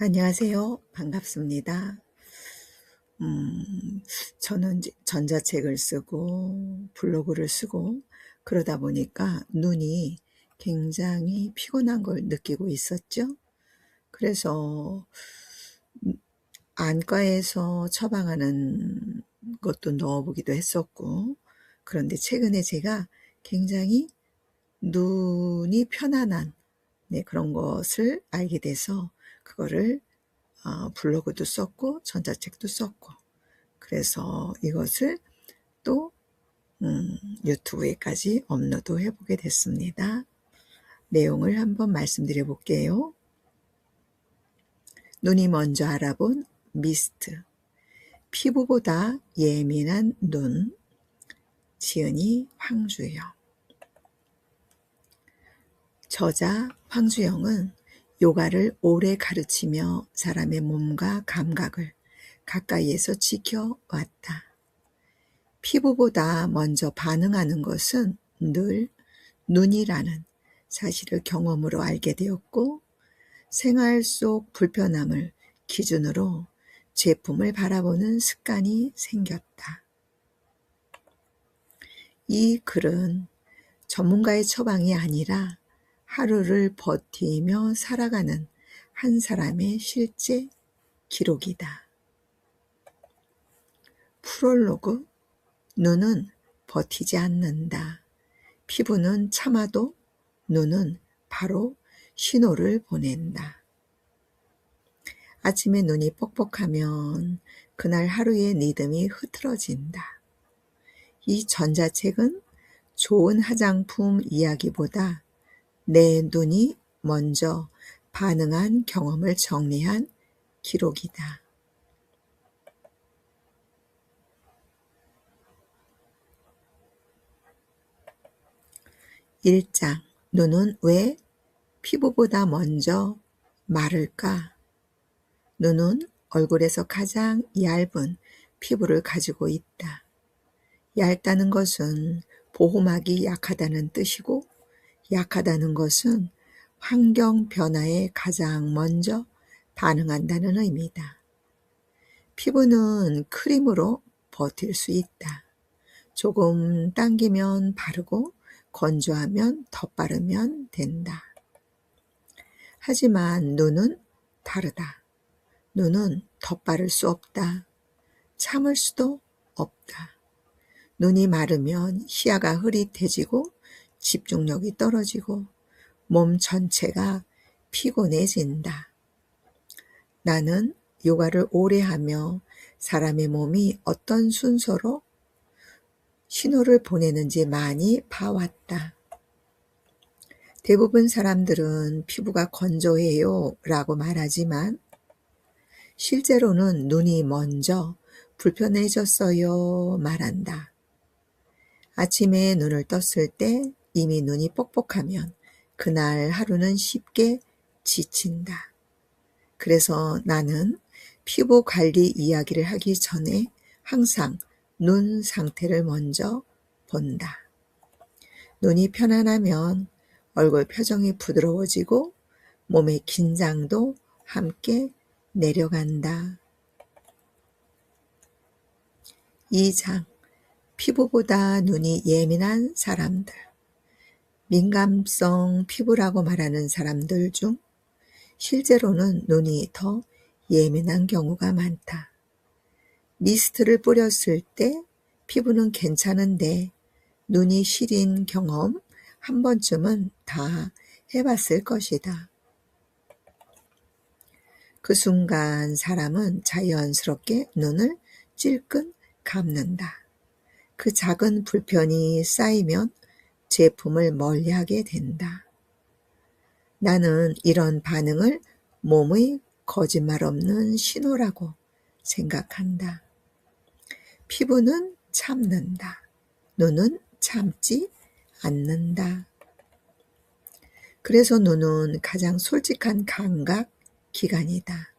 안녕하세요. 반갑습니다. 저는 전자책을 쓰고 블로그를 쓰고 그러다 보니까 눈이 굉장히 피곤한 걸 느끼고 있었죠. 그래서 안과에서 처방하는 것도 넣어보기도 했었고, 그런데 최근에 제가 굉장히 눈이 편안한 그런 것을 알게 돼서 그거를 블로그도 썼고 전자책도 썼고, 그래서 이것을 또 유튜브에까지 업로드 해보게 됐습니다. 내용을 한번 말씀드려 볼게요. 눈이 먼저 알아본 미스트. 피부보다 예민한 눈. 지은이 황주영. 저자 황주영은 요가를 오래 가르치며 사람의 몸과 감각을 가까이에서 지켜왔다. 피부보다 먼저 반응하는 것은 늘 눈이라는 사실을 경험으로 알게 되었고, 생활 속 불편함을 기준으로 제품을 바라보는 습관이 생겼다. 이 글은 전문가의 처방이 아니라 하루를 버티며 살아가는 한 사람의 실제 기록이다. 프롤로그. 눈은 버티지 않는다. 피부는 참아도 눈은 바로 신호를 보낸다. 아침에 눈이 뻑뻑하면 그날 하루의 리듬이 흐트러진다. 이 전자책은 좋은 화장품 이야기보다 내 눈이 먼저 반응한 경험을 정리한 기록이다. 1장. 눈은 왜 피부보다 먼저 마를까? 눈은 얼굴에서 가장 얇은 피부를 가지고 있다. 얇다는 것은 보호막이 약하다는 뜻이고, 약하다는 것은 환경 변화에 가장 먼저 반응한다는 의미다. 피부는 크림으로 버틸 수 있다. 조금 당기면 바르고 건조하면 덧바르면 된다. 하지만 눈은 다르다. 눈은 덧바를 수 없다. 참을 수도 없다. 눈이 마르면 시야가 흐릿해지고 집중력이 떨어지고 몸 전체가 피곤해진다. 나는 요가를 오래 하며 사람의 몸이 어떤 순서로 신호를 보내는지 많이 봐왔다. 대부분 사람들은 피부가 건조해요 라고 말하지만 실제로는 눈이 먼저 불편해졌어요 말한다. 아침에 눈을 떴을 때 이미 눈이 뻑뻑하면 그날 하루는 쉽게 지친다. 그래서 나는 피부 관리 이야기를 하기 전에 항상 눈 상태를 먼저 본다. 눈이 편안하면 얼굴 표정이 부드러워지고 몸의 긴장도 함께 내려간다. 2장. 피부보다 눈이 예민한 사람들. 민감성 피부라고 말하는 사람들 중 실제로는 눈이 더 예민한 경우가 많다. 미스트를 뿌렸을 때 피부는 괜찮은데 눈이 시린 경험 한 번쯤은 다 해봤을 것이다. 그 순간 사람은 자연스럽게 눈을 찔끔 감는다. 그 작은 불편이 쌓이면 제품을 멀리하게 된다. 나는 이런 반응을 몸의 거짓말 없는 신호라고 생각한다. 피부는 참는다. 눈은 참지 않는다. 그래서 눈은 가장 솔직한 감각 기관이다.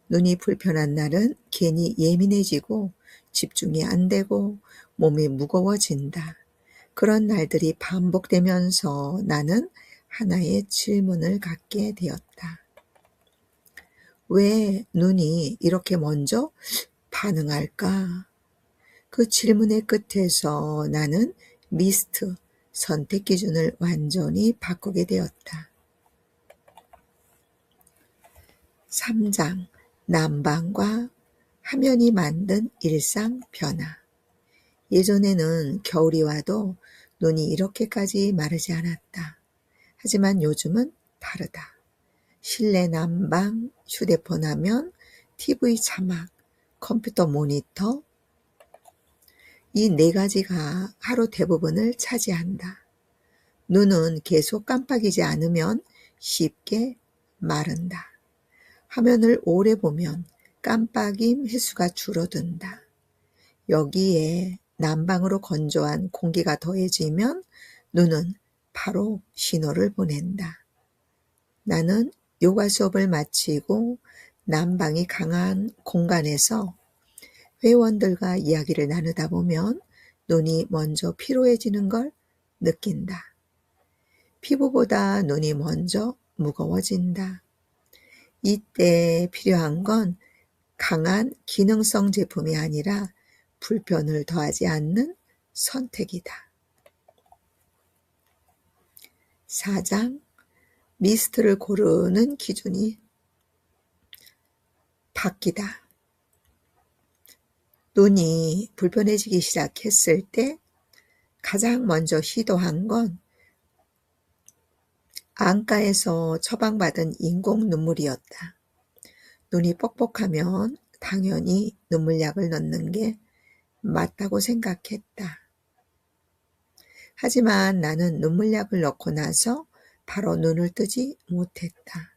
눈이 불편한 날은 괜히 예민해지고 집중이 안 되고 몸이 무거워진다. 그런 날들이 반복되면서 나는 하나의 질문을 갖게 되었다. 왜 눈이 이렇게 먼저 반응할까? 그 질문의 끝에서 나는 미스트 선택 기준을 완전히 바꾸게 되었다. 3장 난방과 화면이 만든 일상 변화. 예전에는 겨울이 와도 눈이 이렇게까지 마르지 않았다. 하지만 요즘은 다르다. 실내 난방, 휴대폰 화면, TV 자막, 컴퓨터 모니터, 이 네 가지가 하루 대부분을 차지한다. 눈은 계속 깜빡이지 않으면 쉽게 마른다. 화면을 오래 보면 깜빡임 횟수가 줄어든다. 여기에 난방으로 건조한 공기가 더해지면 눈은 바로 신호를 보낸다. 나는 요가 수업을 마치고 난방이 강한 공간에서 회원들과 이야기를 나누다 보면 눈이 먼저 피로해지는 걸 느낀다. 피부보다 눈이 먼저 무거워진다. 이때 필요한 건 강한 기능성 제품이 아니라 불편을 더하지 않는 선택이다. 4장 미스트를 고르는 기준이 바뀌다. 눈이 불편해지기 시작했을 때 가장 먼저 시도한 건 안과에서 처방받은 인공 눈물이었다. 눈이 뻑뻑하면 당연히 눈물약을 넣는 게 맞다고 생각했다. 하지만 나는 눈물약을 넣고 나서 바로 눈을 뜨지 못했다.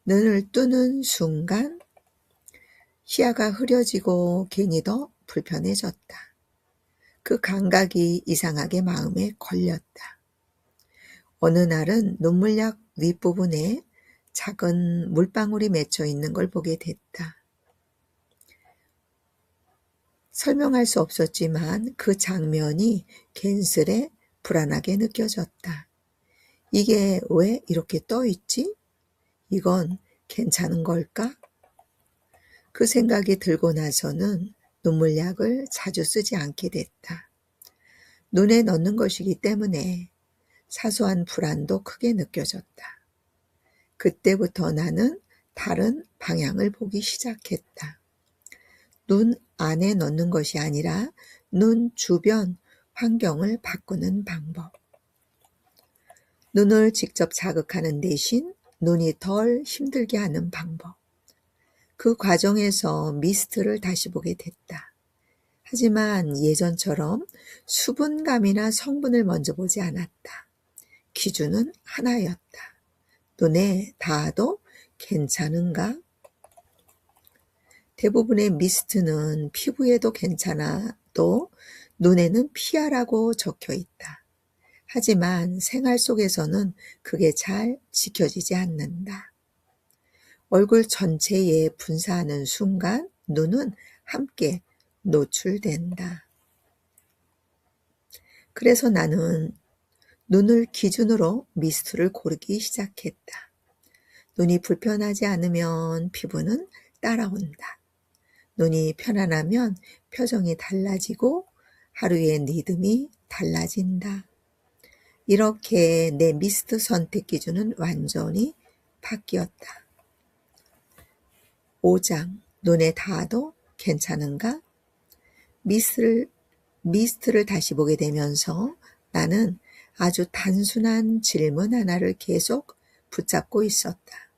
눈을 뜨는 순간 시야가 흐려지고 괜히 더 불편해졌다. 그 감각이 이상하게 마음에 걸렸다. 어느 날은 눈물약 윗부분에 작은 물방울이 맺혀 있는 걸 보게 됐다. 설명할 수 없었지만 그 장면이 괜스레 불안하게 느껴졌다. 이게 왜 이렇게 떠 있지? 이건 괜찮은 걸까? 그 생각이 들고 나서는 눈물약을 자주 쓰지 않게 됐다. 눈에 넣는 것이기 때문에 사소한 불안도 크게 느껴졌다. 그때부터 나는 다른 방향을 보기 시작했다. 눈 안에 넣는 것이 아니라 눈 주변 환경을 바꾸는 방법. 눈을 직접 자극하는 대신 눈이 덜 힘들게 하는 방법. 그 과정에서 미스트를 다시 보게 됐다. 하지만 예전처럼 수분감이나 성분을 먼저 보지 않았다. 기준은 하나였다. 눈에 닿아도 괜찮은가? 대부분의 미스트는 피부에도 괜찮아도 눈에는 피하라고 적혀 있다. 하지만 생활 속에서는 그게 잘 지켜지지 않는다. 얼굴 전체에 분사하는 순간 눈은 함께 노출된다. 그래서 나는 눈을 기준으로 미스트를 고르기 시작했다. 눈이 불편하지 않으면 피부는 따라온다. 눈이 편안하면 표정이 달라지고 하루의 리듬이 달라진다. 이렇게 내 미스트 선택 기준은 완전히 바뀌었다. 5장 눈에 닿아도 괜찮은가? 미스트를 다시 보게 되면서 나는 아주 단순한 질문 하나를 계속 붙잡고 있었다.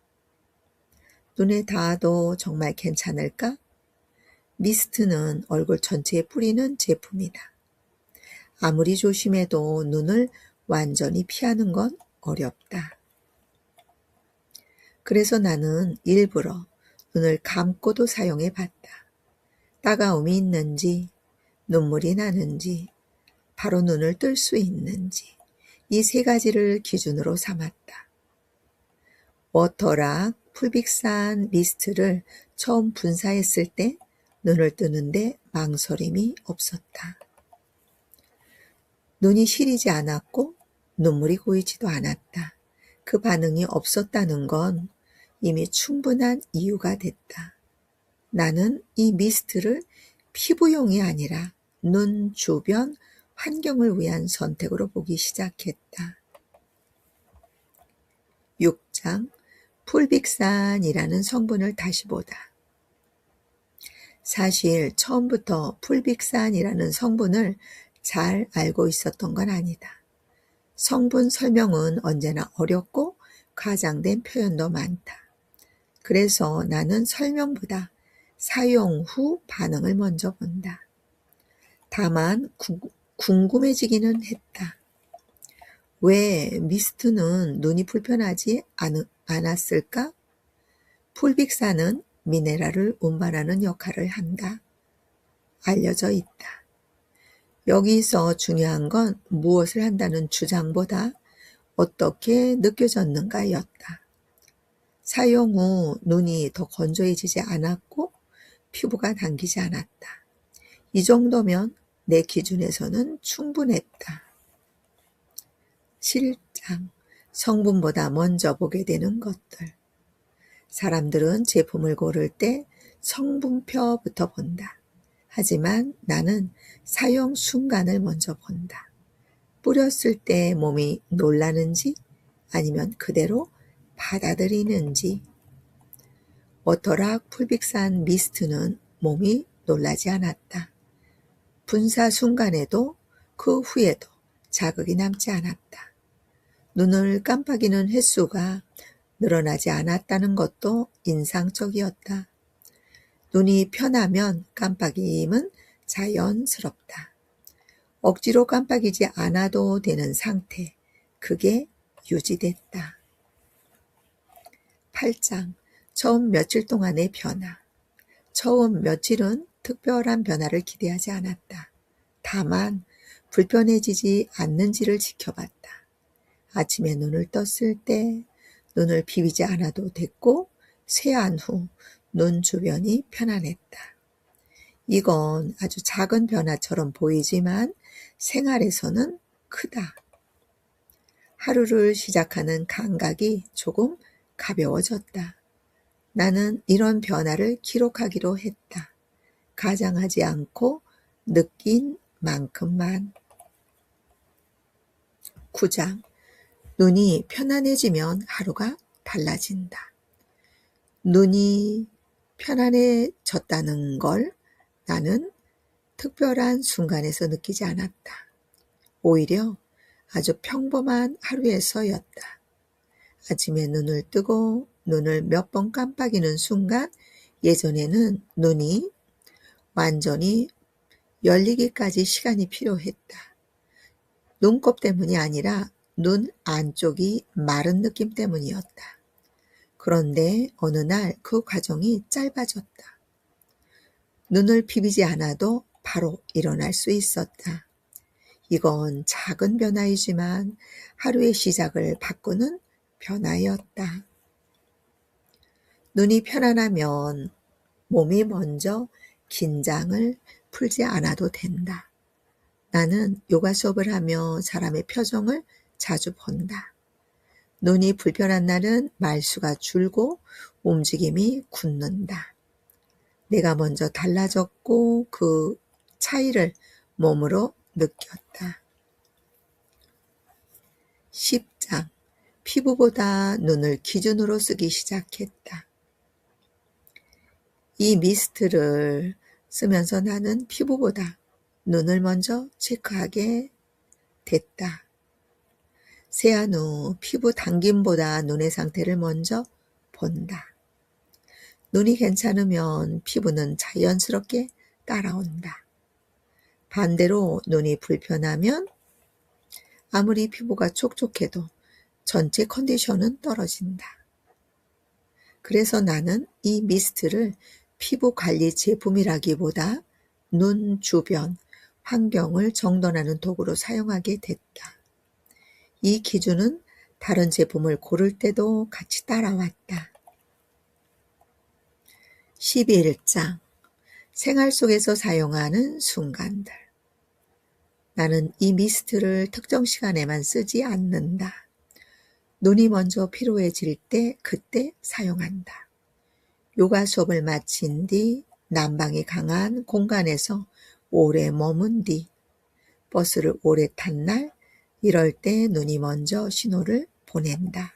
눈에 닿아도 정말 괜찮을까? 미스트는 얼굴 전체에 뿌리는 제품이다. 아무리 조심해도 눈을 완전히 피하는 건 어렵다. 그래서 나는 일부러 눈을 감고도 사용해 봤다. 따가움이 있는지, 눈물이 나는지, 바로 눈을 뜰 수 있는지, 이 세 가지를 기준으로 삼았다. 워터락 풀빅산 미스트를 처음 분사했을 때 눈을 뜨는데 망설임이 없었다. 눈이 시리지 않았고 눈물이 고이지도 않았다. 그 반응이 없었다는 건 이미 충분한 이유가 됐다. 나는 이 미스트를 피부용이 아니라 눈 주변 환경을 위한 선택으로 보기 시작했다. 6장 풀빅산이라는 성분을 다시 보다. 사실 처음부터 풀빅산이라는 성분을 잘 알고 있었던 건 아니다. 성분 설명은 언제나 어렵고 과장된 표현도 많다. 그래서 나는 설명보다 사용 후 반응을 먼저 본다. 다만 궁금해지기는 했다. 왜 미스트는 눈이 불편하지 않았을까? 풀빅산은 미네랄을 운반하는 역할을 한다. 알려져 있다. 여기서 중요한 건 무엇을 한다는 주장보다 어떻게 느껴졌는가였다. 사용 후 눈이 더 건조해지지 않았고 피부가 당기지 않았다. 이 정도면 내 기준에서는 충분했다. 실장, 성분보다 먼저 보게 되는 것들. 사람들은 제품을 고를 때 성분표부터 본다. 하지만 나는 사용 순간을 먼저 본다. 뿌렸을 때 몸이 놀라는지 아니면 그대로 받아들이는지. 워터락 풀빅산 미스트는 몸이 놀라지 않았다. 분사 순간에도 그 후에도 자극이 남지 않았다. 눈을 깜빡이는 횟수가 늘어나지 않았다는 것도 인상적이었다. 눈이 편하면 깜빡임은 자연스럽다. 억지로 깜빡이지 않아도 되는 상태, 그게 유지됐다. 8장, 처음 며칠 동안의 변화. 처음 며칠은 특별한 변화를 기대하지 않았다. 다만 불편해지지 않는지를 지켜봤다. 아침에 눈을 떴을 때 눈을 비비지 않아도 됐고 세안 후 눈 주변이 편안했다. 이건 아주 작은 변화처럼 보이지만 생활에서는 크다. 하루를 시작하는 감각이 조금 가벼워졌다. 나는 이런 변화를 기록하기로 했다. 가장하지 않고 느낀 만큼만. 9장. 눈이 편안해지면 하루가 달라진다. 눈이 편안해졌다는 걸 나는 특별한 순간에서 느끼지 않았다. 오히려 아주 평범한 하루에서였다. 아침에 눈을 뜨고 눈을 몇 번 깜빡이는 순간 예전에는 눈이 완전히 열리기까지 시간이 필요했다. 눈곱 때문이 아니라 눈 안쪽이 마른 느낌 때문이었다. 그런데 어느 날 그 과정이 짧아졌다. 눈을 비비지 않아도 바로 일어날 수 있었다. 이건 작은 변화이지만 하루의 시작을 바꾸는 변화였다. 눈이 편안하면 몸이 먼저 긴장을 풀지 않아도 된다. 나는 요가 수업을 하며 사람의 표정을 자주 본다. 눈이 불편한 날은 말수가 줄고 움직임이 굳는다. 내가 먼저 달라졌고 그 차이를 몸으로 느꼈다. 10장. 피부보다 눈을 기준으로 쓰기 시작했다. 이 미스트를 쓰면서 나는 피부보다 눈을 먼저 체크하게 됐다. 세안 후 피부 당김보다 눈의 상태를 먼저 본다. 눈이 괜찮으면 피부는 자연스럽게 따라온다. 반대로 눈이 불편하면 아무리 피부가 촉촉해도 전체 컨디션은 떨어진다. 그래서 나는 이 미스트를 피부 관리 제품이라기보다 눈 주변 환경을 정돈하는 도구로 사용하게 됐다. 이 기준은 다른 제품을 고를 때도 같이 따라왔다. 11장. 생활 속에서 사용하는 순간들. 나는 이 미스트를 특정 시간에만 쓰지 않는다. 눈이 먼저 피로해질 때 그때 사용한다. 요가 수업을 마친 뒤 난방이 강한 공간에서 오래 머문 뒤 버스를 오래 탄 날 이럴 때 눈이 먼저 신호를 보낸다.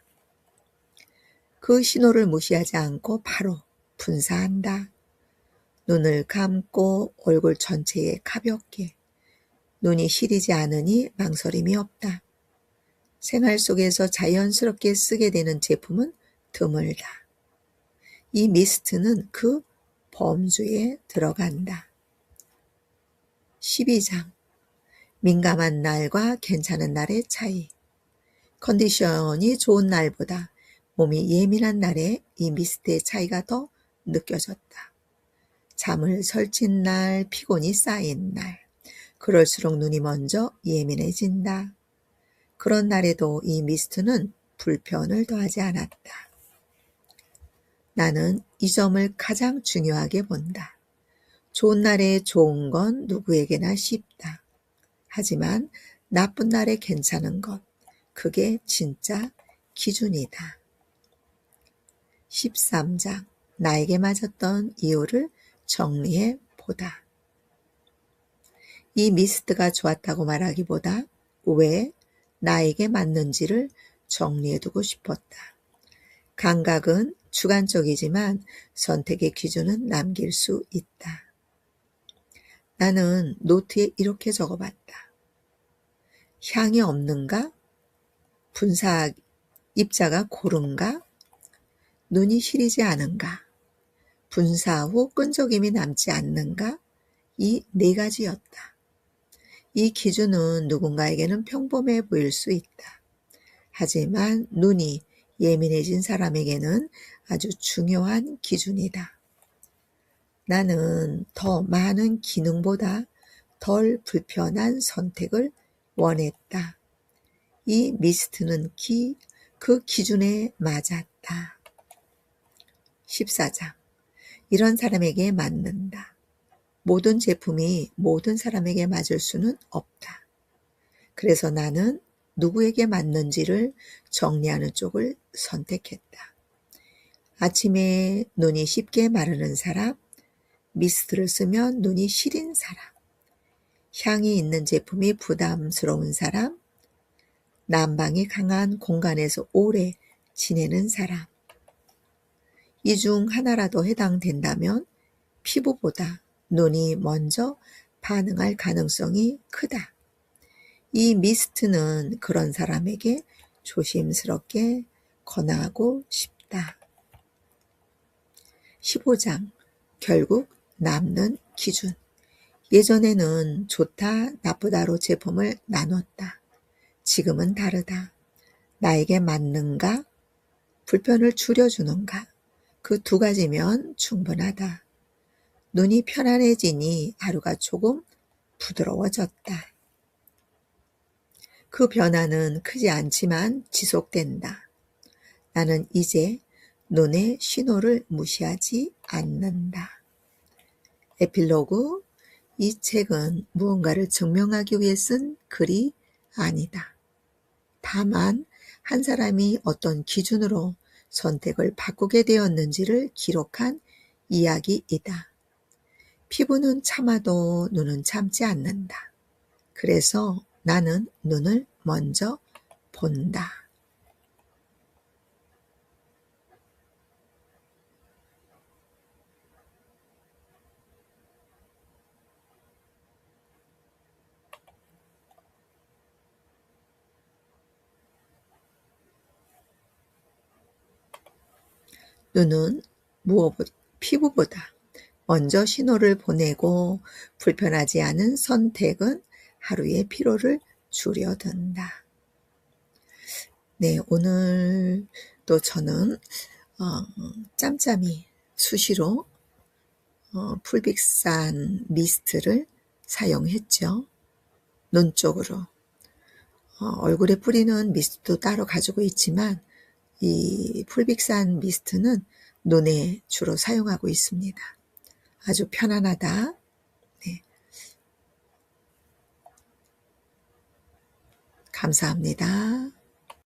그 신호를 무시하지 않고 바로 분사한다. 눈을 감고 얼굴 전체에 가볍게 눈이 시리지 않으니 망설임이 없다. 생활 속에서 자연스럽게 쓰게 되는 제품은 드물다. 이 미스트는 그 범주에 들어간다. 12장 민감한 날과 괜찮은 날의 차이. 컨디션이 좋은 날보다 몸이 예민한 날에 이 미스트의 차이가 더 느껴졌다. 잠을 설친 날, 피곤이 쌓인 날, 그럴수록 눈이 먼저 예민해진다. 그런 날에도 이 미스트는 불편을 더하지 않았다. 나는 이 점을 가장 중요하게 본다. 좋은 날에 좋은 건 누구에게나 쉽다. 하지만 나쁜 날에 괜찮은 것, 그게 진짜 기준이다. 13장 나에게 맞았던 이유를 정리해 보다. 이 미스트가 좋았다고 말하기보다 왜 나에게 맞는지를 정리해 두고 싶었다. 감각은 주관적이지만 선택의 기준은 남길 수 있다. 나는 노트에 이렇게 적어봤다. 향이 없는가? 분사 입자가 고른가? 눈이 시리지 않은가? 분사 후 끈적임이 남지 않는가? 이 네 가지였다. 이 기준은 누군가에게는 평범해 보일 수 있다. 하지만 눈이 예민해진 사람에게는 아주 중요한 기준이다. 나는 더 많은 기능보다 덜 불편한 선택을 원했다. 이 미스트는 그 기준에 맞았다. 14장 이런 사람에게 맞는다. 모든 제품이 모든 사람에게 맞을 수는 없다. 그래서 나는 누구에게 맞는지를 정리하는 쪽을 선택했다. 아침에 눈이 쉽게 마르는 사람, 미스트를 쓰면 눈이 시린 사람, 향이 있는 제품이 부담스러운 사람, 난방이 강한 공간에서 오래 지내는 사람. 이 중 하나라도 해당된다면 피부보다 눈이 먼저 반응할 가능성이 크다. 이 미스트는 그런 사람에게 조심스럽게 권하고 싶다. 15장 결국 남는 기준. 예전에는 좋다, 나쁘다로 제품을 나눴다. 지금은 다르다. 나에게 맞는가? 불편을 줄여주는가? 그 두 가지면 충분하다. 눈이 편안해지니 하루가 조금 부드러워졌다. 그 변화는 크지 않지만 지속된다. 나는 이제 눈의 신호를 무시하지 않는다. 에필로그, 이 책은 무언가를 증명하기 위해 쓴 글이 아니다. 다만 한 사람이 어떤 기준으로 선택을 바꾸게 되었는지를 기록한 이야기이다. 피부는 참아도 눈은 참지 않는다. 그래서 나는 눈을 먼저 본다. 눈은 피부보다 먼저 신호를 보내고 불편하지 않은 선택은 하루의 피로를 줄여든다. 네, 오늘 또 저는 짬짬이 수시로 풀빅산 미스트를 사용했죠. 눈 쪽으로. 얼굴에 뿌리는 미스트도 따로 가지고 있지만 이 풀빅산 미스트는 눈에 주로 사용하고 있습니다. 아주 편안하다. 네. 감사합니다.